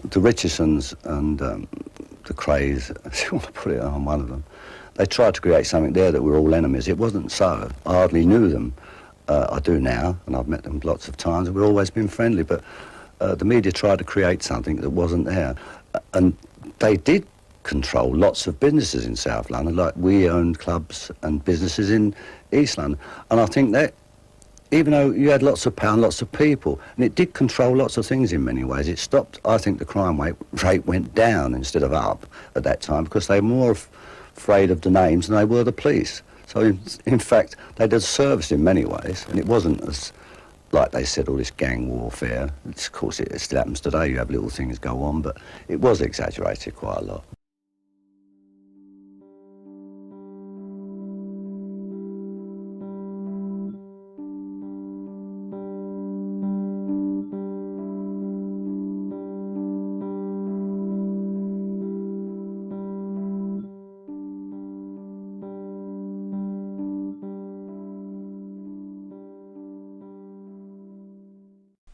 the Richardsons and the Krays, if you want to put it on one of them, they tried to create something there that we're all enemies. It wasn't so. I hardly knew them. I do now, and I've met them lots of times, and we've always been friendly, but the media tried to create something that wasn't there. And they did control lots of businesses in South London, like we owned clubs and businesses in East London. And I think that even though you had lots of power and lots of people, and it did control lots of things in many ways, it stopped, I think the crime rate went down instead of up at that time, because they were more afraid of the names than they were the police. So in fact, they did service in many ways, and it wasn't as, like they said, all this gang warfare. Of course, it still happens today. You have little things go on, but it was exaggerated quite a lot.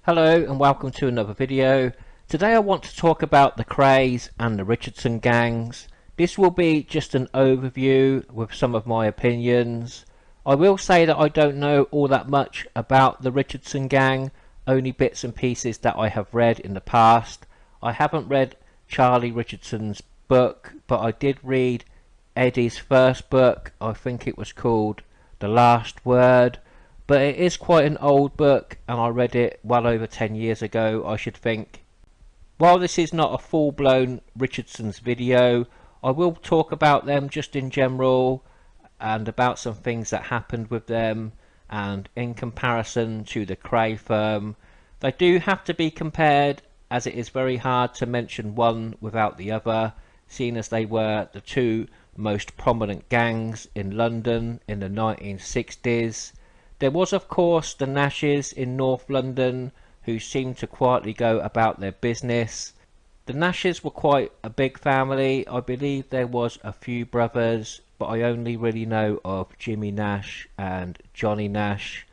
Hello and welcome to another video. Today I want to talk about the Krays and the Richardson gangs. This will be just an overview with some of my opinions. I will say that I don't know all that much about the Richardson gang, only bits and pieces that I have read in the past. I haven't read Charlie Richardson's book, but I did read Eddie's first book. I think it was called The Last Word. But it is quite an old book, and I read it well over 10 years ago, I should think. While this is not a full-blown Richardson's video, I will talk about them just in general, and about some things that happened with them, and in comparison to the Kray firm. They do have to be compared, as it is very hard to mention one without the other, seeing as they were the two most prominent gangs in London in the 1960s. There was of course the Nashes in North London, who seemed to quietly go about their business. The Nashes were quite a big family. I believe there was a few brothers, but I only really know of Jimmy Nash and Johnny Nash.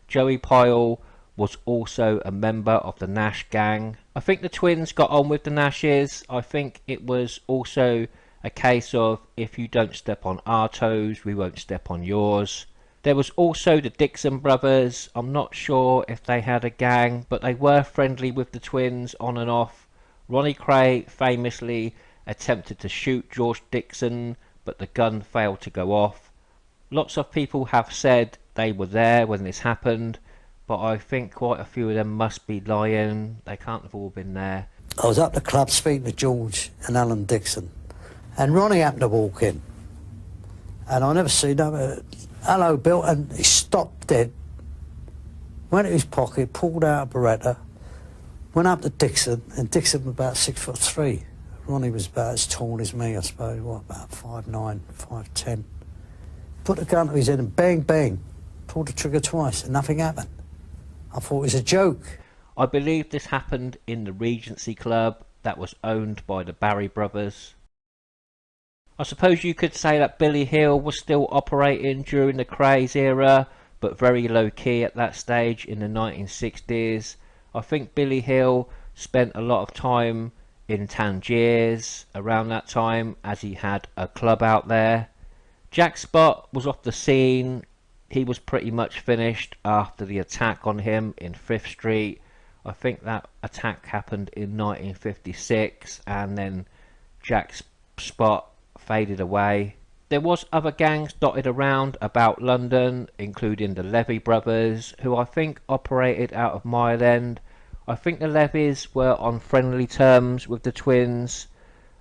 Joey Pyle was also a member of the Nash gang. I think the twins got on with the Nashes. I think it was also a case of, if you don't step on our toes, we won't step on yours. There was also the Dixon brothers. I'm not sure if they had a gang, but they were friendly with the twins on and off. Ronnie Kray famously attempted to shoot George Dixon, but the gun failed to go off. Lots of people have said they were there when this happened, but I think quite a few of them must be lying. They can't have all been there. I was up the club speaking to George and Alan Dixon, and Ronnie happened to walk in, and I never seen him. Hello, Bill, and he stopped dead, went in his pocket, pulled out a Beretta, went up to Dixon, and Dixon was about 6'3". Ronnie was about as tall as me, I suppose, what, about 5'9", 5'10". Put the gun to his head and bang, bang, pulled the trigger twice, and nothing happened. I thought it was a joke. I believe this happened in the Regency Club that was owned by the Barry brothers. I suppose you could say that Billy Hill was still operating during the Krays era, but very low key at that stage in the 1960s. I think Billy Hill spent a lot of time in Tangiers around that time, as he had a club out there. Jack Spot was off the scene. He was pretty much finished after the attack on him in 5th Street. I think that attack happened in 1956, and then Jack Spot faded away. There was other gangs dotted around about London, including the Levy brothers, who I think operated out of Mile End. I think the Levies were on friendly terms with the twins.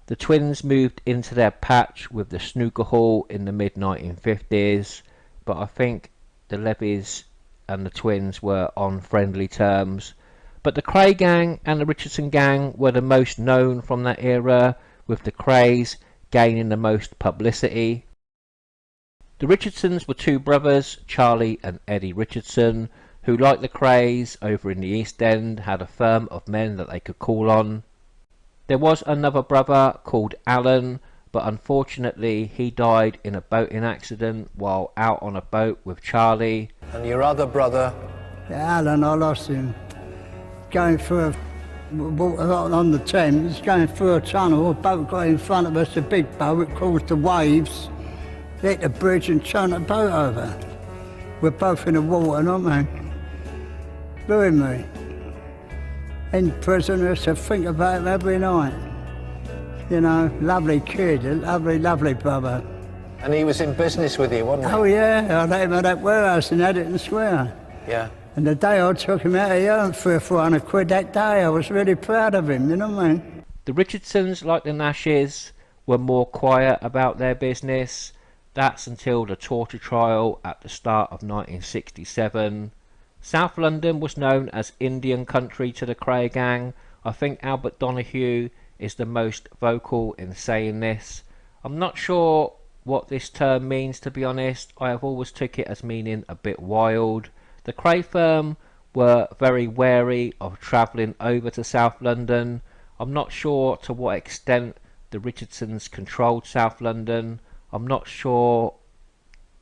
The twins moved into their patch with the snooker hall in the mid-1950s, but I think the Levies and the twins were on friendly terms. But the Kray gang and the Richardson gang were the most known from that era, with the Krays gaining the most publicity. The Richardsons were two brothers, Charlie and Eddie Richardson, who, like the Krays over in the East End, had a firm of men that they could call on. There was another brother called Alan, but unfortunately he died in a boating accident while out on a boat with Charlie. And your other brother? Yeah, Alan, I lost him going through a water on the Thames, going through a tunnel. A boat got in front of us, a big boat. It caused the waves, hit the bridge and turned the boat over. We're both in the water, aren't we? Ruined me. In prison, I used to think about him every night. You know, lovely kid, a lovely brother. And he was in business with you, wasn't he? Oh yeah, I let him at that warehouse in Eddington Square. Yeah. And the day I took him out, he earned 300 or 400 quid that day. I was really proud of him, you know what I mean? The Richardsons, like the Nashes, were more quiet about their business. That's until the torture trial at the start of 1967. South London was known as Indian country to the Kray gang. I think Albert Donahue is the most vocal in saying this. I'm not sure what this term means, to be honest. I have always took it as meaning a bit wild. The Kray firm were very wary of travelling over to South London. I'm not sure to what extent the Richardsons controlled South London. I'm not sure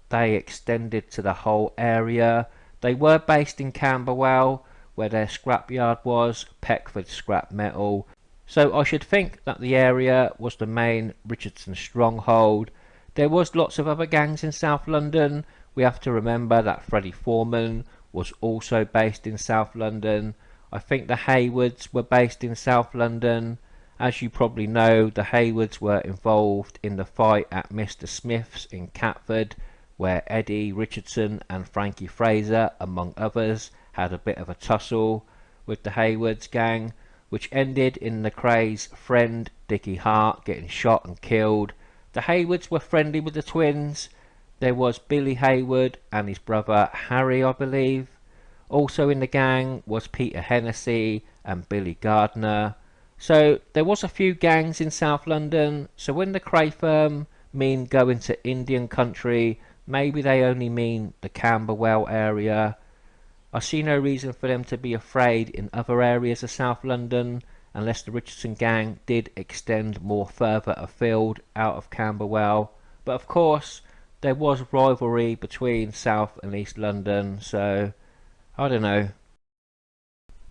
they extended to the whole area. They were based in Camberwell, where their scrapyard was, Peckford Scrap Metal. So I should think that the area was the main Richardson stronghold. There was lots of other gangs in South London. We have to remember that Freddie Foreman was also based in South London. I think the Haywoods were based in South London. As you probably know, the Haywoods were involved in the fight at Mr. Smith's in Catford, where Eddie Richardson and Frankie Fraser, among others, had a bit of a tussle with the Haywoods gang, which ended in the Krays' friend Dickie Hart getting shot and killed. The Haywoods were friendly with the twins. There was Billy Haywood and his brother Harry, I believe. Also in the gang was Peter Hennessy and Billy Gardner. So there was a few gangs in South London. So when the Kray firm mean going to Indian country, maybe they only mean the Camberwell area. I see no reason for them to be afraid in other areas of South London, unless the Richardson gang did extend more further afield out of Camberwell. But of course, there was rivalry between South and East London, so I don't know.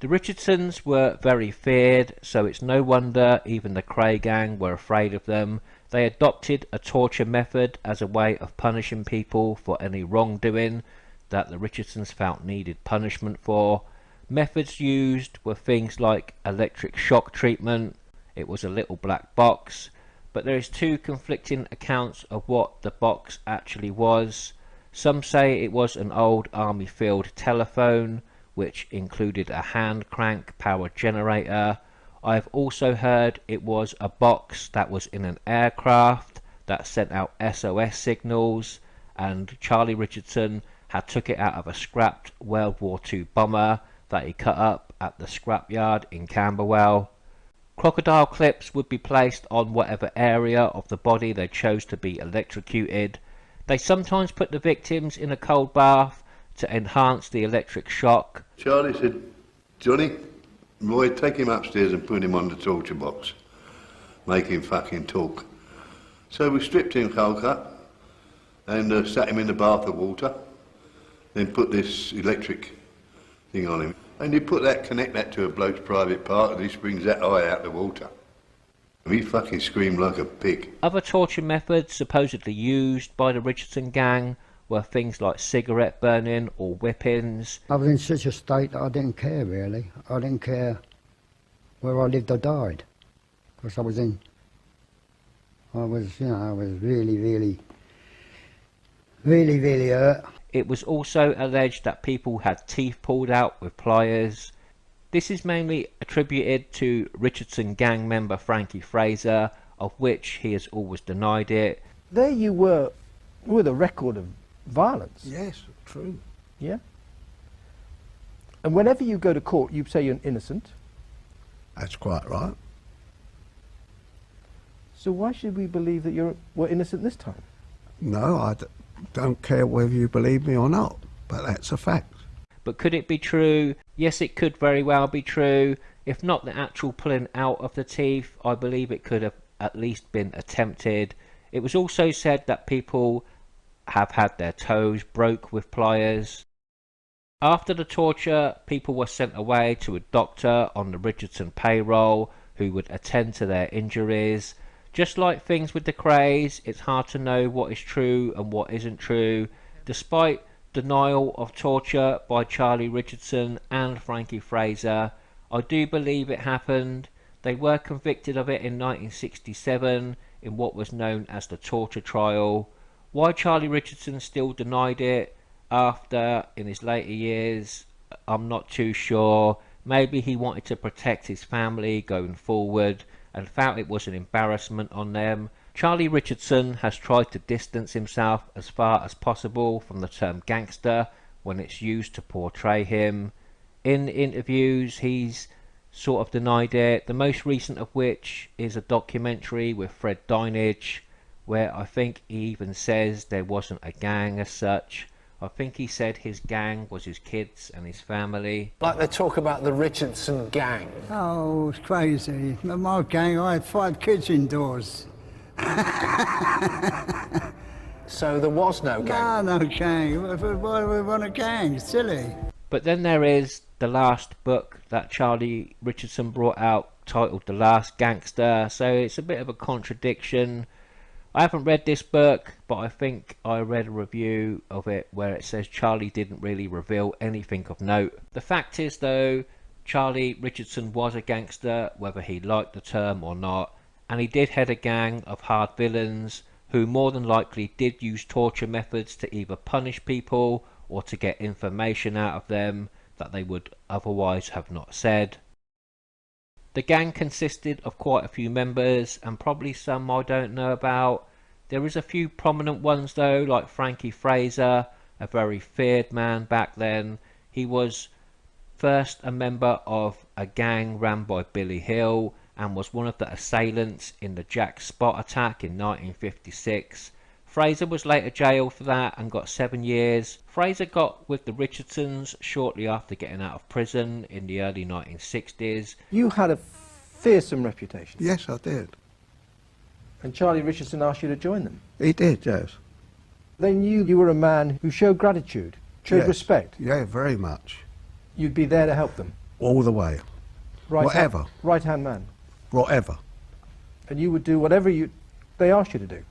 The Richardsons were very feared, so it's no wonder even the Kray gang were afraid of them. They adopted a torture method as a way of punishing people for any wrongdoing that the Richardsons felt needed punishment for. Methods used were things like electric shock treatment. It was a little black box, but there is two conflicting accounts of what the box actually was. Some say it was an old army field telephone, which included a hand crank powered generator. I have also heard it was a box that was in an aircraft that sent out SOS signals, and Charlie Richardson had took it out of a scrapped World War II bomber that he cut up at the scrapyard in Camberwell. Crocodile clips would be placed on whatever area of the body they chose to be electrocuted. They sometimes put the victims in a cold bath to enhance the electric shock. Charlie said, "Johnny, Roy, take him upstairs and put him on the torture box. Make him fucking talk." So we stripped him cold cut and sat him in the bath of water, then put this electric thing on him. And you connect that to a bloke's private part, and he springs that eye out the water. And he fucking screamed like a pig. Other torture methods supposedly used by the Richardson gang were things like cigarette burning or whippings. I was in such a state that I didn't care really. I didn't care where I lived or died, because I was really hurt. It was also alleged that people had teeth pulled out with pliers. This is mainly attributed to Richardson gang member Frankie Fraser, of which he has always denied it. There you were with a record of violence. Yes, true. Yeah? And whenever you go to court, you say you're innocent. That's quite right. So why should we believe that we're innocent this time? No, I don't care whether you believe me or not, but that's a fact. But could it be true? Yes, it could very well be true. If not the actual pulling out of the teeth, I believe it could have at least been attempted. It was also said that people have had their toes broke with pliers. After the torture, people were sent away to a doctor on the Richardson payroll who would attend to their injuries. Just like things with the krays, it's hard to know what is true and what isn't true. Despite denial of torture by Charlie Richardson and Frankie Fraser, I do believe it happened. They were convicted of it in 1967 in what was known as the torture trial. Why Charlie Richardson still denied it after, in his later years, I'm not too sure. Maybe he wanted to protect his family going forward and felt it was an embarrassment on them. Charlie Richardson has tried to distance himself as far as possible from the term gangster when it's used to portray him. In interviews he's sort of denied it, the most recent of which is a documentary with Fred Dinenage, where I think he even says there wasn't a gang as such. I think he said his gang was his kids and his family. Like they talk about the Richardson gang. Oh, it's crazy. In my gang, I had 5 kids indoors. So there was no gang? No gang. Why do we want a gang? It's silly. But then there is the last book that Charlie Richardson brought out titled The Last Gangster, so it's a bit of a contradiction. I haven't read this book, but I think I read a review of it where it says Charlie didn't really reveal anything of note. The fact is though, Charlie Richardson was a gangster, whether he liked the term or not, and he did head a gang of hard villains who more than likely did use torture methods to either punish people or to get information out of them that they would otherwise have not said. The gang consisted of quite a few members, and probably some I don't know about. There is a few prominent ones though, like Frankie Fraser, a very feared man back then. He was first a member of a gang ran by Billy Hill and was one of the assailants in the Jack Spot attack in 1956. Fraser was later jailed for that and got 7 years. Fraser got with the Richardsons shortly after getting out of prison in the early 1960s. You had a fearsome reputation. Yes, I did. And Charlie Richardson asked you to join them. He did, yes. They knew you were a man who showed gratitude, showed Yes. respect. Yeah, very much. You'd be there to help them. All the way. Whatever. Right-hand man. Whatever. And you would do whatever they asked you to do.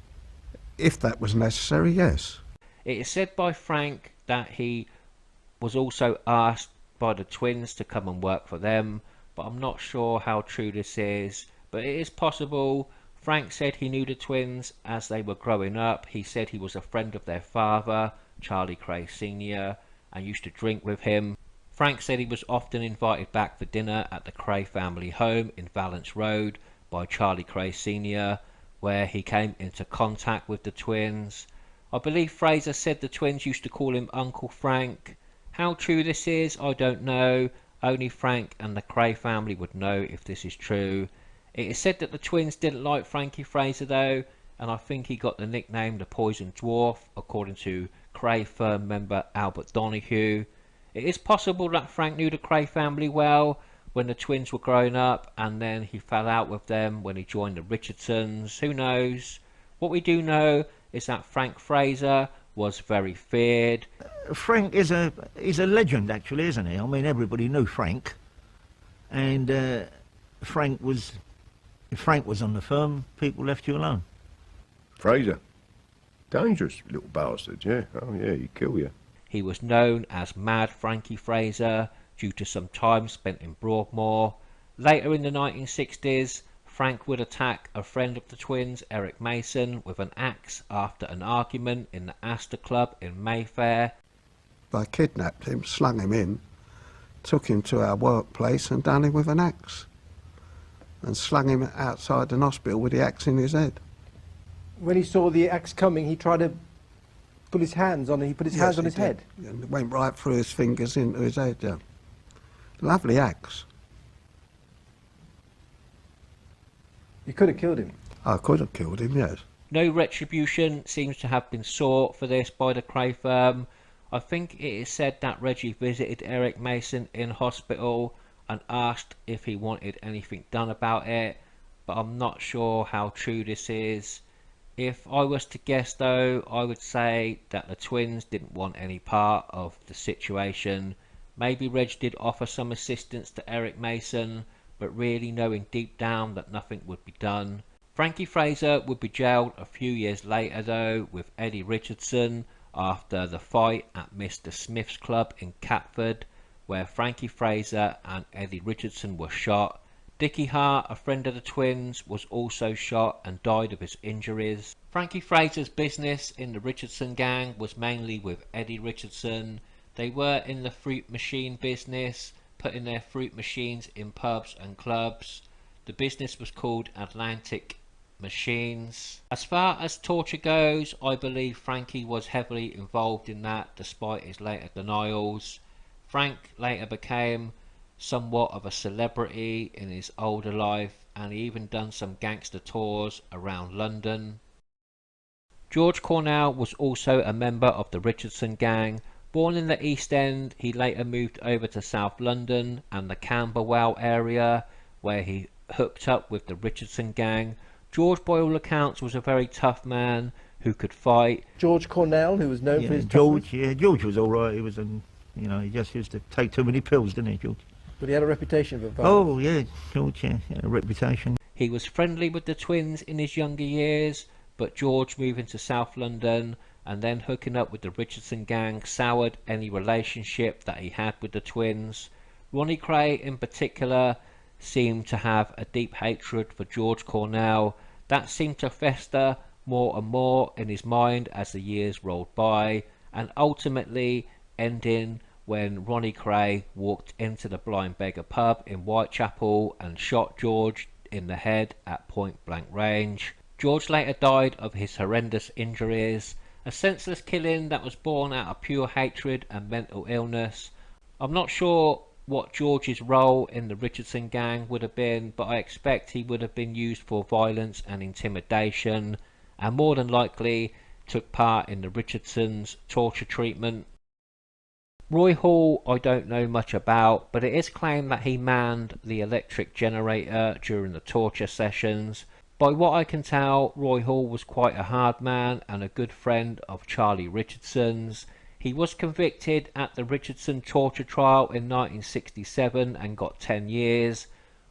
If that was necessary, yes. It is said by Frank that he was also asked by the twins to come and work for them, but I'm not sure how true this is, but it is possible. Frank said he knew the twins as they were growing up. He said he was a friend of their father, Charlie Kray Sr., and used to drink with him. Frank said he was often invited back for dinner at the Kray family home in Valence Road by Charlie Kray Sr., where he came into contact with the twins. I believe Fraser said the twins used to call him Uncle Frank. How true this is, I don't know. Only Frank and the Kray family would know if this is true. It is said that the twins didn't like Frankie Fraser though, and I think he got the nickname the Poison Dwarf, according to Kray firm member Albert Donahue. It is possible that Frank knew the Kray family well when the twins were growing up, and then he fell out with them when he joined the Richardsons. Who knows? What we do know is that Frank Fraser was very feared. Frank is he's a legend actually, isn't he? I mean, everybody knew Frank, and Frank was, if Frank was on the firm, people left you alone. Fraser, dangerous little bastard, yeah. Oh yeah, he'd kill you. He was known as Mad Frankie Fraser due to some time spent in Broadmoor. Later in the 1960s, Frank would attack a friend of the twins, Eric Mason, with an axe after an argument in the Astor Club in Mayfair. They kidnapped him, slung him in, took him to our workplace and done him with an axe. And slung him outside an hospital with the axe in his head. When he saw the axe coming, he tried to put his hands on it. He put his hands on his head. And it went right through his fingers into his head, yeah. Lovely axe. You could have killed him. I could have killed him, yes. No retribution seems to have been sought for this by the Kray firm. I think it is said that Reggie visited Eric Mason in hospital and asked if he wanted anything done about it, but I'm not sure how true this is. If I was to guess though, I would say that the twins didn't want any part of the situation. Maybe Reg did offer some assistance to Eric Mason, but really knowing deep down that nothing would be done. Frankie Fraser would be jailed a few years later though with Eddie Richardson after the fight at Mr. Smith's club in Catford, where Frankie Fraser and Eddie Richardson were shot. Dickie Hart, a friend of the twins, was also shot and died of his injuries. Frankie Fraser's business in the Richardson gang was mainly with Eddie Richardson. They were in the fruit machine business, putting their fruit machines in pubs and clubs. The business was called Atlantic Machines. As far as torture goes, I believe Frankie was heavily involved in that despite his later denials. Frank later became somewhat of a celebrity in his older life, and he even done some gangster tours around London. George Cornell was also a member of the Richardson gang. Born in the East End, he later moved over to South London and the Camberwell area, where he hooked up with the Richardson gang. George, by all accounts, was a very tough man who could fight. George Cornell, who was known for his George, George was all right. He was, he just used to take too many pills, didn't he, George? But he had a reputation for violence. Oh, yeah, George, yeah, a reputation. He was friendly with the twins in his younger years, but George moving to South London and then hooking up with the Richardson gang soured any relationship that he had with the twins. Ronnie Kray in particular seemed to have a deep hatred for George Cornell. That seemed to fester more and more in his mind as the years rolled by, and ultimately ending when Ronnie Kray walked into the Blind Beggar pub in Whitechapel and shot George in the head at point blank range. George later died of his horrendous injuries, a senseless killing that was born out of pure hatred and mental illness. I'm not sure what George's role in the Richardson gang would have been, but I expect he would have been used for violence and intimidation, and more than likely took part in the Richardsons' torture treatment. Roy Hall I don't know much about, but it is claimed that he manned the electric generator during the torture sessions. By what I can tell, Roy Hall was quite a hard man and a good friend of Charlie Richardson's. He was convicted at the Richardson torture trial in 1967 and got 10 years.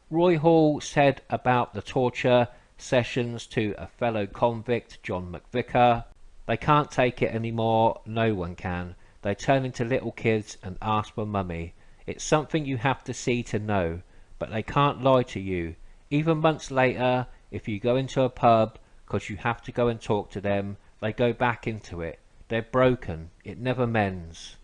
Roy Hall said about the torture sessions to a fellow convict, John McVicker, "They can't take it anymore, no one can. They turn into little kids and ask for mummy. It's something you have to see to know, but they can't lie to you. Even months later, if you go into a pub, 'cause you have to go and talk to them, they go back into it. They're broken. It never mends."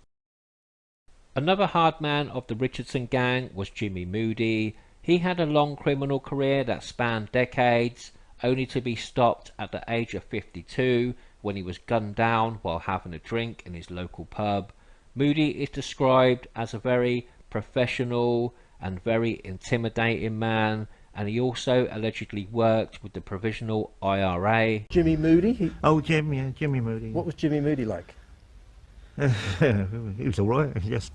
Another hard man of the Richardson gang was Jimmy Moody. He had a long criminal career that spanned decades, only to be stopped at the age of 52 when he was gunned down while having a drink in his local pub. Moody is described as a very professional and very intimidating man, and he also allegedly worked with the Provisional IRA. Jimmy Moody? Oh, Jim, yeah, Jimmy Moody. What was Jimmy Moody like? He was all right, just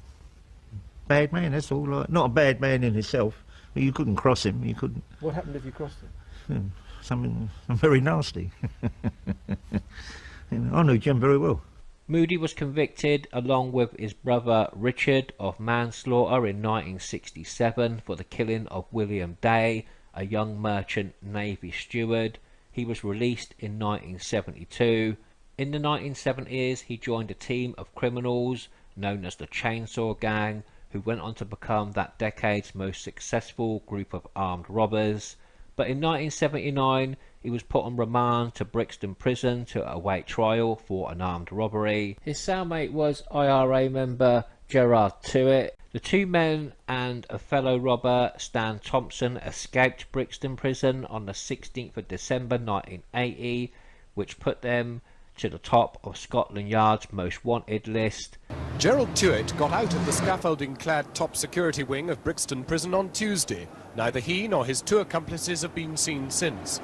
bad man, that's all. Not a bad man in himself, but you couldn't cross him, you couldn't. What happened if you crossed him? Something very nasty. I knew Jim very well. Moody was convicted along with his brother Richard of manslaughter in 1967 for the killing of William Day, a young merchant navy steward. He was released in 1972. In the 1970s he joined a team of criminals known as the Chainsaw Gang, who went on to become that decade's most successful group of armed robbers. But in 1979 he was put on remand to Brixton Prison to await trial for an armed robbery. His cellmate was IRA member Gerard Tuitt. The two men and a fellow robber, Stan Thompson, escaped Brixton Prison on the 16th of December 1980, which put them to the top of Scotland Yard's most wanted list. Gerald Tuitt got out of the scaffolding-clad top security wing of Brixton Prison on Tuesday. Neither he nor his two accomplices have been seen since.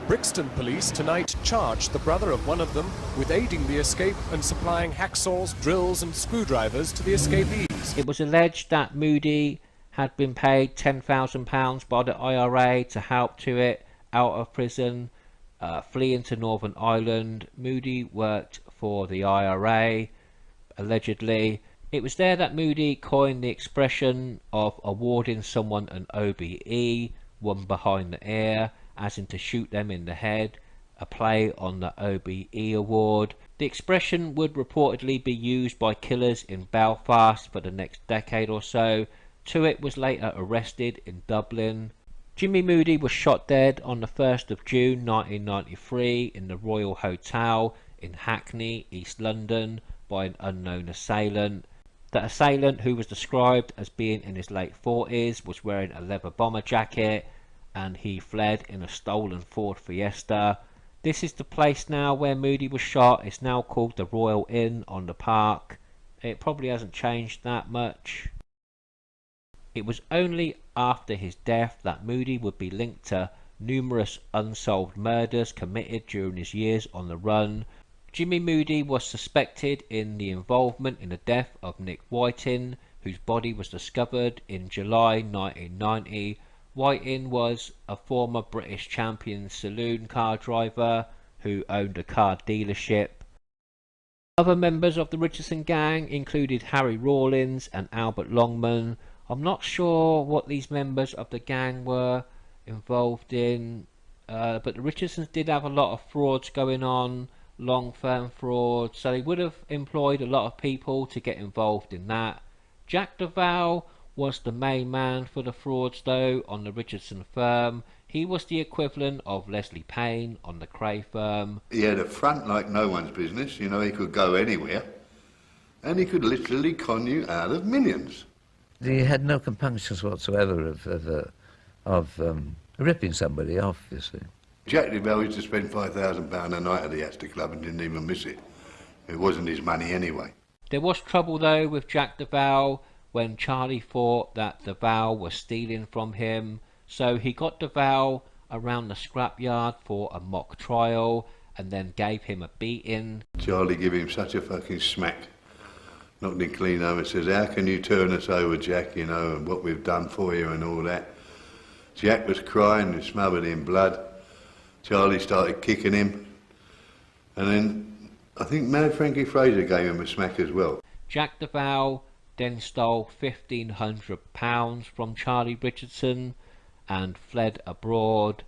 Brixton police tonight charged the brother of one of them with aiding the escape and supplying hacksaws, drills and screwdrivers to the escapees. It was alleged that Moody had been paid £10,000 by the IRA to help Tuitt out of prison, Fleeing to Northern Ireland, Moody worked for the IRA, allegedly. It was there that Moody coined the expression of awarding someone an OBE, one behind the ear, as in to shoot them in the head, a play on the OBE award. The expression would reportedly be used by killers in Belfast for the next decade or so. Tuitt was later arrested in Dublin. Jimmy Moody was shot dead on the 1st of June 1993 in the Royal Hotel in Hackney, East London, by an unknown assailant. The assailant, who was described as being in his late 40s, was wearing a leather bomber jacket, and he fled in a stolen Ford Fiesta. This is the place now where Moody was shot. It's now called the Royal Inn on the Park. It probably hasn't changed that much. It was only after his death that Moody would be linked to numerous unsolved murders committed during his years on the run. Jimmy Moody was suspected in the involvement in the death of Nick Whiting, whose body was discovered in July 1990. Whiting was a former British champion saloon car driver who owned a car dealership. Other members of the Richardson gang included Harry Rawlins and Albert Longman. I'm not sure what these members of the gang were involved in, but the Richardsons did have a lot of frauds going on, long-term fraud, so they would have employed a lot of people to get involved in that. Jack Duval was the main man for the frauds though on the Richardson firm. He was the equivalent of Leslie Payne on the Kray firm. He had a front like no one's business, you know, he could go anywhere, and he could literally con you out of millions. He had no compunctions whatsoever of ripping somebody off, obviously. Jack Duval used to spend £5,000 a night at the Astor Club and didn't even miss it. It wasn't his money anyway. There was trouble though with Jack Duval when Charlie thought that Duval was stealing from him, so he got Duval around the scrapyard for a mock trial and then gave him a beating. Charlie gave him such a fucking smack, knocked him clean over and says, how can you turn us over, Jack, you know, and what we've done for you and all that. Jack was crying and smothered in blood. Charlie started kicking him, and then I think Mad Frankie Fraser gave him a smack as well. Jack Duval then stole £1,500 from Charlie Richardson and fled abroad.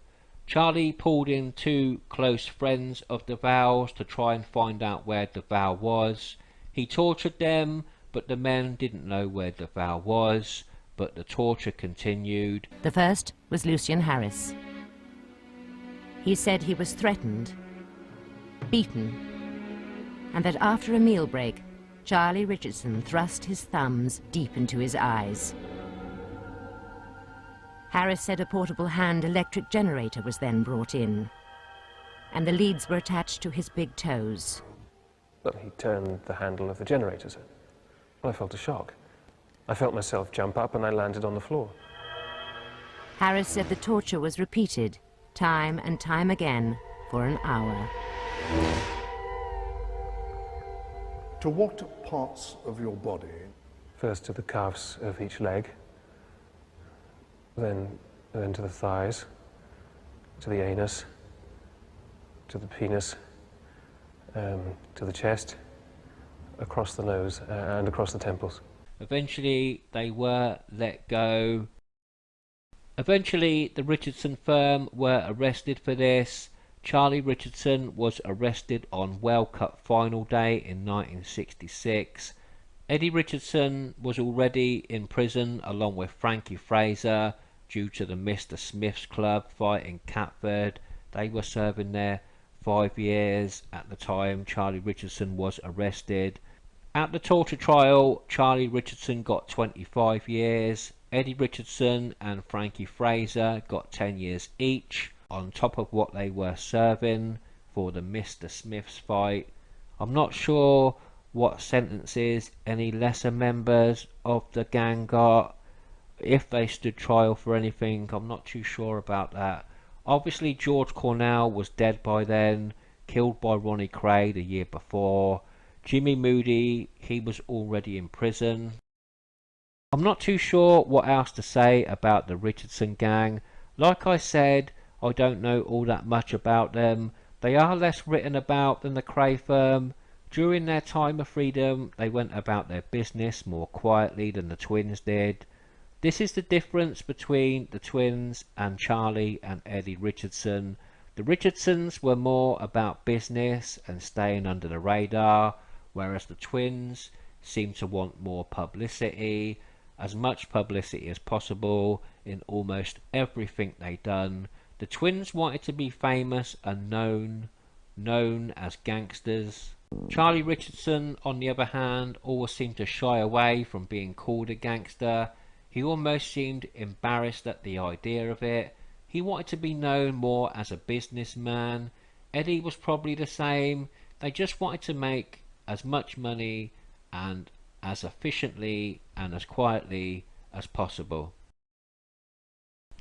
Charlie pulled in two close friends of Duval's to try and find out where Duval was. He tortured them, but the men didn't know where Duval was, but the torture continued. The first was Lucian Harris. He said he was threatened, beaten, and that after a meal break, Charlie Richardson thrust his thumbs deep into his eyes. Harris said a portable hand electric generator was then brought in, and the leads were attached to his big toes. Well, he turned the handle of the generator, sir. Well, I felt a shock. I felt myself jump up and I landed on the floor. Harris said the torture was repeated, time and time again, for an hour. To what parts of your body? First to the calves of each leg, then to the thighs, to the anus, to the penis, to the chest, across the nose and across the temples. Eventually they were let go. Eventually the Richardson firm were arrested for this. Charlie Richardson was arrested on World Cup final day in 1966. Eddie Richardson was already in prison along with Frankie Fraser due to the Mr. Smith's Club fight in Catford. They were serving there 5 years at the time Charlie Richardson was arrested. At the torture trial, Charlie Richardson got 25 years. Eddie Richardson and Frankie Fraser got 10 years each, on top of what they were serving for the Mr. Smith's fight. I'm not sure what sentences any lesser members of the gang got, if they stood trial for anything. I'm not too sure about that. Obviously George Cornell was dead by then, killed by Ronnie Kray the year before. Jimmy Moody, he was already in prison. I'm not too sure what else to say about the Richardson gang. Like I said, I don't know all that much about them. They are less written about than the Kray firm. During their time of freedom, they went about their business more quietly than the twins did. This is the difference between the twins and Charlie and Eddie Richardson. The Richardsons were more about business and staying under the radar, whereas the twins seemed to want more publicity, as much publicity as possible in almost everything they done. The twins wanted to be famous and known as gangsters. Charlie Richardson, on the other hand, always seemed to shy away from being called a gangster. He almost seemed embarrassed at the idea of it. He wanted to be known more as a businessman. Eddie was probably the same. They just wanted to make as much money and as efficiently and as quietly as possible.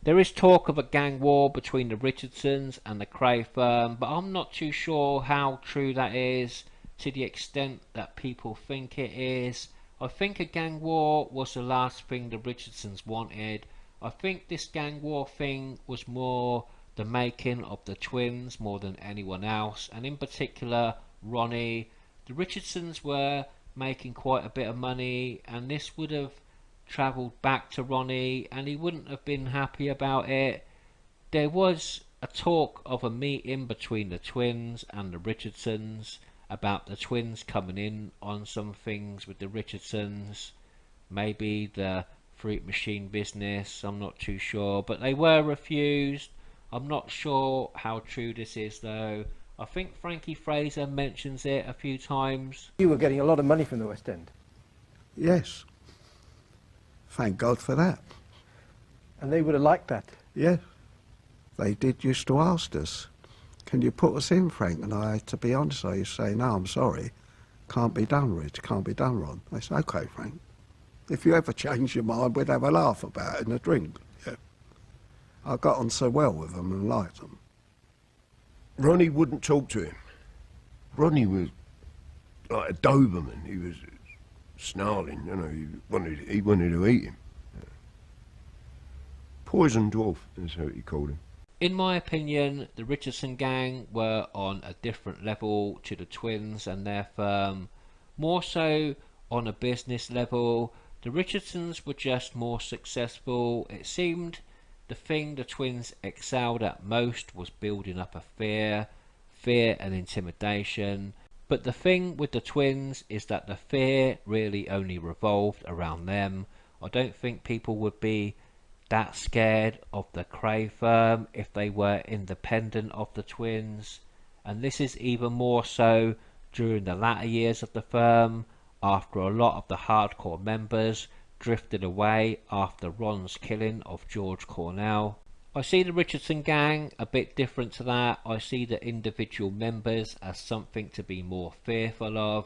There is talk of a gang war between the Richardsons and the Kray firm, but I'm not too sure how true that is to the extent that people think it is. I think a gang war was the last thing the Richardsons wanted. I think this gang war thing was more the making of the twins more than anyone else, and in particular Ronnie. The Richardsons were making quite a bit of money, and this would have travelled back to Ronnie, and he wouldn't have been happy about it. There was a talk of a meeting between the twins and the Richardsons, about the twins coming in on some things with the Richardsons, maybe the fruit machine business, I'm not too sure, but they were refused. I'm not sure how true this is though. I think Frankie Fraser mentions it a few times. You were getting a lot of money from the West End. Yes. Thank God for that. And they would have liked that. Yes. They did used to ask us, can you put us in, Frank? And I, to be honest, I used to say, no, I'm sorry. Can't be done, Rich. Can't be done, Ron. They said, OK, Frank. If you ever change your mind, we'd have a laugh about it and a drink. Yeah. I got on so well with them and liked them. Ronnie wouldn't talk to him. Ronnie was like a Doberman. He was snarling, you know, he wanted to eat him. Yeah. Poison dwarf, is what he called him. In my opinion, the Richardson gang were on a different level to the twins and their firm. More so on a business level. The Richardsons were just more successful. It seemed the thing the twins excelled at most was building up a fear and intimidation. But the thing with the twins is that the fear really only revolved around them. I don't think people would be that scared of the Kray firm if they were independent of the twins. And this is even more so during the latter years of the firm, after a lot of the hardcore members drifted away after Ron's killing of George Cornell. I see the Richardson gang a bit different to that. I see the individual members as something to be more fearful of.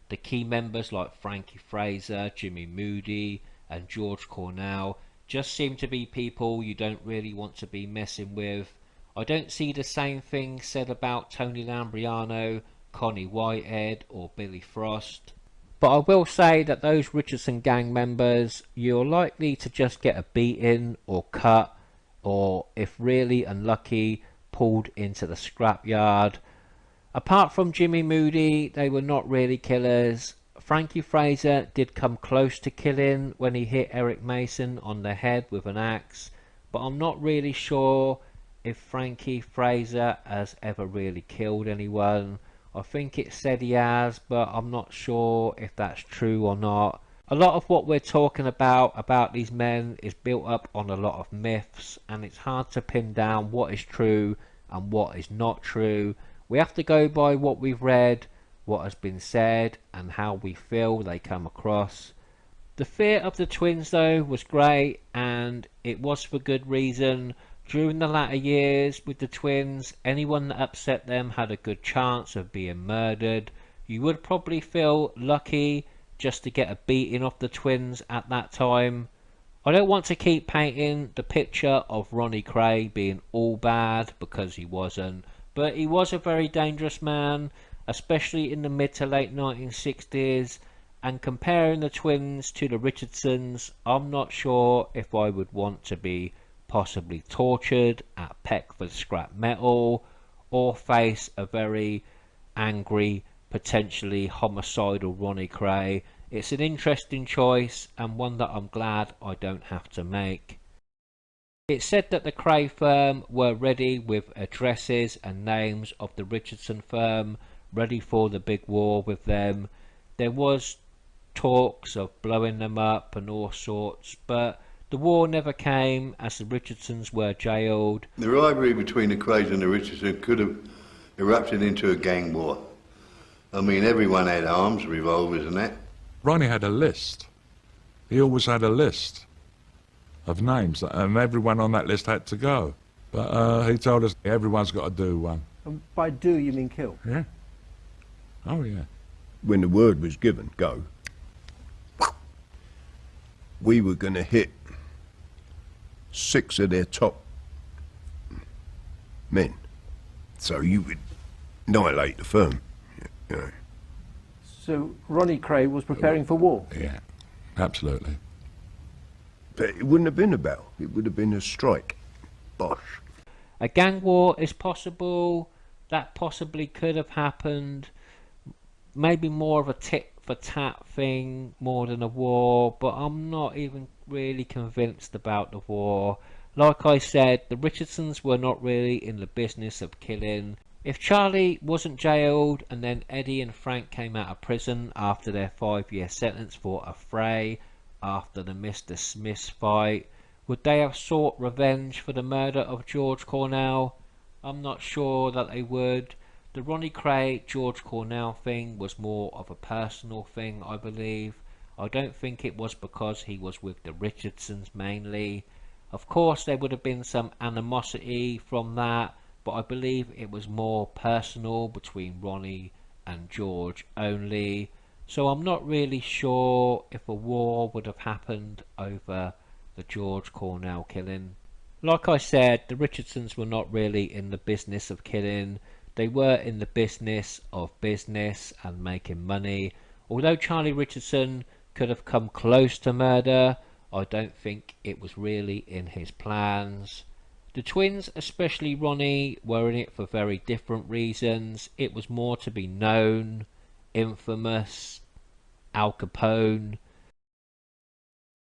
The key members like Frankie Fraser, Jimmy Moody and George Cornell just seem to be people you don't really want to be messing with. I don't see the same thing said about Tony Lambriano, Connie Whitehead or Billy Frost. But I will say that those Richardson gang members, you're likely to just get a beating or cut, or if really unlucky, pulled into the scrapyard. Apart from Jimmy Moody, they were not really killers. Frankie Fraser did come close to killing when he hit Eric Mason on the head with an axe, but I'm not really sure if Frankie Fraser has ever really killed anyone. I think it said he has, but I'm not sure if that's true or not. A lot of what we're talking about these men is built up on a lot of myths, and it's hard to pin down what is true and what is not true. We have to go by what we've read, what has been said, and how we feel they come across. The fear of the twins though was great, and it was for good reason. During the latter years with the twins, anyone that upset them had a good chance of being murdered. You would probably feel lucky just to get a beating off the twins at that time. I don't want to keep painting the picture of Ronnie Kray being all bad, because he wasn't, but he was a very dangerous man, especially in the mid to late 1960s, and comparing the twins to the Richardsons, I'm not sure if I would want to be possibly tortured at Peck for scrap metal, or face a very angry, potentially homicidal Ronnie Kray. It's an interesting choice, and one that I'm glad I don't have to make. It's said that the Kray firm were ready with addresses and names of the Richardson firm, ready for the big war with them. There was talks of blowing them up and all sorts, but the war never came, as the Richardsons were jailed. The rivalry between the Krays and the Richardson could have erupted into a gang war. I mean, everyone had arms, revolvers and that. Ronnie had a list. He always had a list of names, and everyone on that list had to go. But he told us everyone's got to do one. And by do, you mean kill? Yeah. Oh, yeah. When the word was given, go, we were going to hit 6 of their top men. So you would annihilate the firm, you know. So Ronnie Kray was preparing for war? Yeah, absolutely. But it wouldn't have been a battle. It would have been a strike. Bosh. A gang war is possible. That possibly could have happened. Maybe more of a tit for tat thing more than a war, but I'm not even really convinced about the war. Like I said, the Richardsons were not really in the business of killing. If Charlie wasn't jailed and then Eddie and Frank came out of prison after their 5-year sentence for a fray after the Mr. Smith's fight, would they have sought revenge for the murder of George Cornell? I'm not sure that they would. The Ronnie Kray George Cornell thing was more of a personal thing, I believe. I don't think it was because he was with the Richardsons mainly. Of course there would have been some animosity from that, but I believe it was more personal between Ronnie and George only. So I'm not really sure if a war would have happened over the George Cornell killing. Like I said, the Richardsons were not really in the business of killing. They were in the business of business and making money. Although Charlie Richardson could have come close to murder, I don't think it was really in his plans. The twins, especially Ronnie, were in it for very different reasons. It was more to be known, infamous, Al Capone.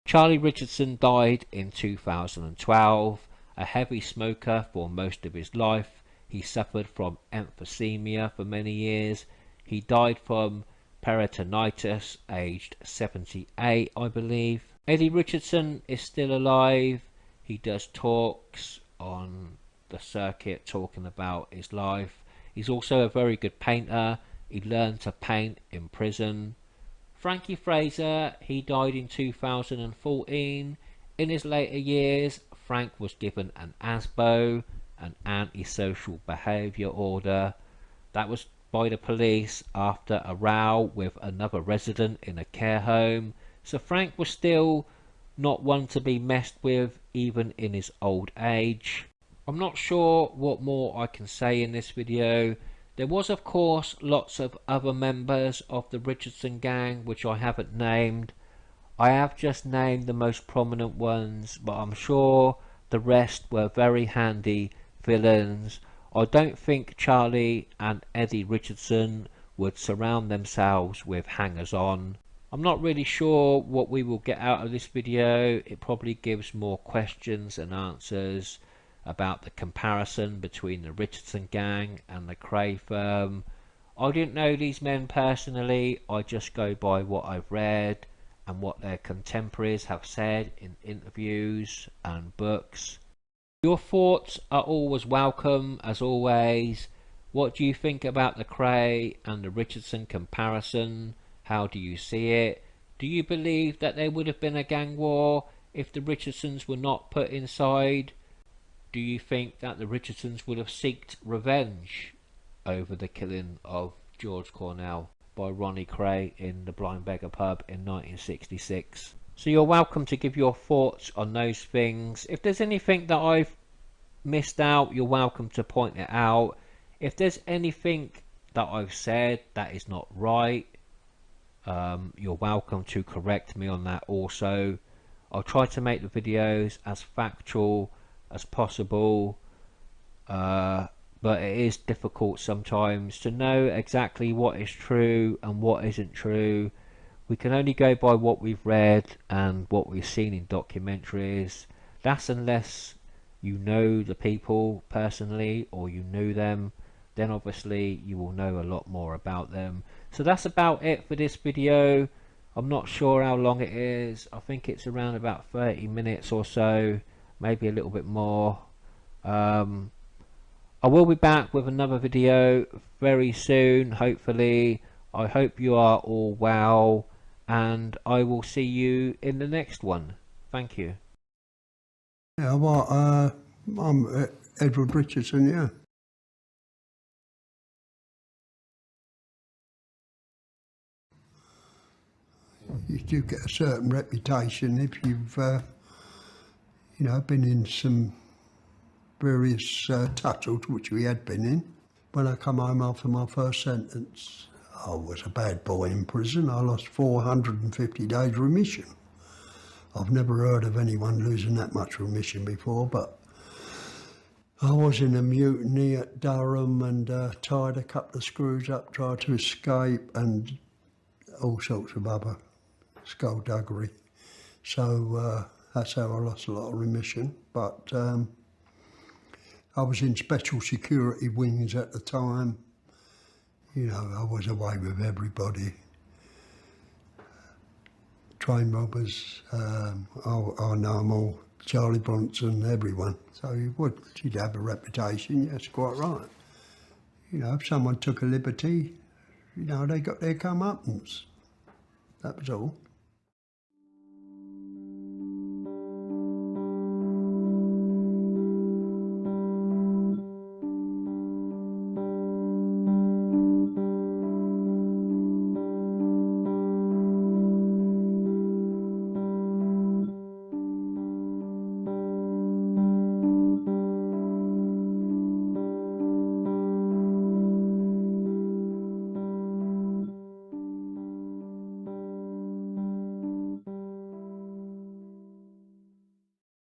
Charlie Richardson died in 2012, a heavy smoker for most of his life. He suffered from emphysema for many years. He died from peritonitis, aged 78, I believe. Eddie Richardson is still alive. He does talks on the circuit talking about his life. He's also a very good painter. He learned to paint in prison. Frankie Fraser, he died in 2014. In his later years, Frank was given an ASBO, an antisocial behaviour order. That was by the police after a row with another resident in a care home. So Frank was still not one to be messed with, even in his old age. I'm not sure what more I can say in this video. There was of course lots of other members of the Richardson gang which I haven't named. I have just named the most prominent ones, but I'm sure the rest were very handy villains. I don't think Charlie and Eddie Richardson would surround themselves with hangers-on. I'm not really sure what we will get out of this video. It probably gives more questions and answers about the comparison between the Richardson gang and the Kray firm. I didn't know these men personally. I just go by what I've read and what their contemporaries have said in interviews and books. Your thoughts are always welcome, as always. What do you think about the Kray and the Richardson comparison? How do you see it? Do you believe that there would have been a gang war if the Richardsons were not put inside? Do you think that the Richardsons would have sought revenge over the killing of George Cornell by Ronnie Kray in the Blind Beggar pub in 1966? So you're welcome to give your thoughts on those things. If there's anything that I've missed out, you're welcome to point it out. If there's anything that I've said that is not right, you're welcome to correct me on that also. I'll try to make the videos as factual as possible, but it is difficult sometimes to know exactly what is true and what isn't true. We can only go by what we've read and what we've seen in documentaries. That's unless you know the people personally or you knew them, then obviously you will know a lot more about them. So that's about it for this video. I'm not sure how long it is. I think it's around about 30 minutes or so, maybe a little bit more. I will be back with another video very soon, hopefully. I hope you are all well, and I will see you in the next one. Thank you. Yeah, well, I'm Edward Richardson, yeah. You do get a certain reputation if you've, you know, been in some various tussles, which we had been in. When I come home after my first sentence, I was a bad boy in prison. I lost 450 days remission. I've never heard of anyone losing that much remission before, but I was in a mutiny at Durham and tied a couple of screws up, tried to escape, and all sorts of other skullduggery. So that's how I lost a lot of remission. But I was in special security wings at the time. You know, I was away with everybody. Train robbers, I know them all, Charlie Bronson, everyone. So you'd have a reputation, yes, quite right. You know, if someone took a liberty, you know, they got their comeuppance. That was all.